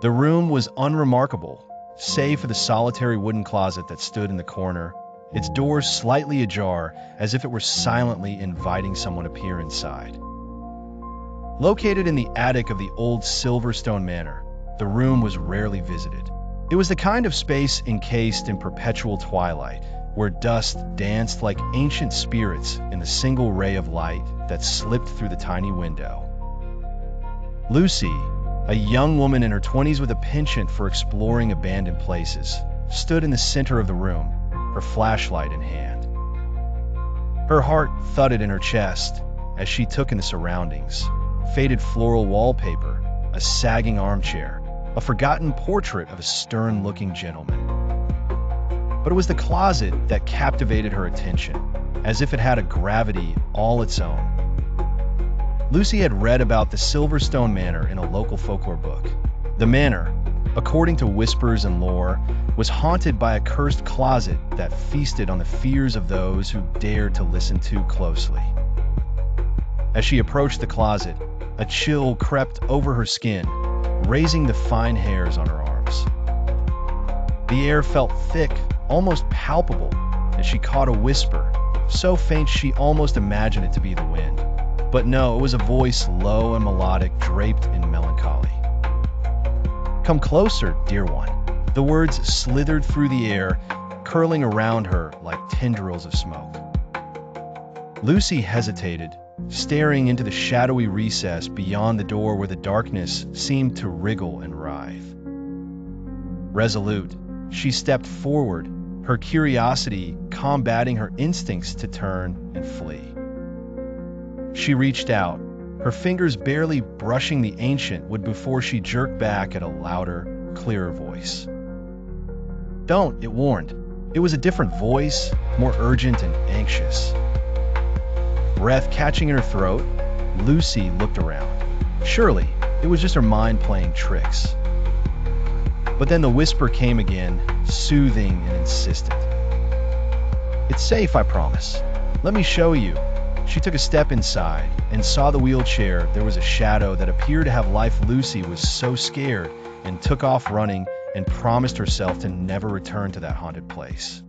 The room was unremarkable, save for the solitary wooden closet that stood in the corner, its doors slightly ajar as if it were silently inviting someone to peer inside. Located in the attic of the old Silverstone Manor, the room was rarely visited. It was the kind of space encased in perpetual twilight, where dust danced like ancient spirits in the single ray of light that slipped through the tiny window. Lucy, a young woman in her 20s with a penchant for exploring abandoned places, stood in the center of the room, her flashlight in hand. Her heart thudded in her chest as she took in the surroundings: faded floral wallpaper, a sagging armchair, a forgotten portrait of a stern-looking gentleman. But it was the closet that captivated her attention, as if it had a gravity all its own. Lucy had read about the Silverstone Manor in a local folklore book. The manor, according to whispers and lore, was haunted by a cursed closet that feasted on the fears of those who dared to listen too closely. As she approached the closet, a chill crept over her skin, raising the fine hairs on her arms. The air felt thick, almost palpable, as she caught a whisper, so faint she almost imagined it to be the wind. But no, it was a voice low and melodic, draped in melancholy. "Come closer, dear one." The words slithered through the air, curling around her like tendrils of smoke. Lucy hesitated, staring into the shadowy recess beyond the door where the darkness seemed to wriggle and writhe. Resolute, she stepped forward, her curiosity combating her instincts to turn and flee. She reached out, her fingers barely brushing the ancient wood before she jerked back at a louder, clearer voice. "Don't," it warned. It was a different voice, more urgent and anxious. Breath catching in her throat, Lucy looked around. Surely, it was just her mind playing tricks. But then the whisper came again, soothing and insistent. "It's safe, I promise. Let me show you." She took a step inside and saw the wheelchair. There was a shadow that appeared to have life. Lucy was so scared and took off running and promised herself to never return to that haunted place.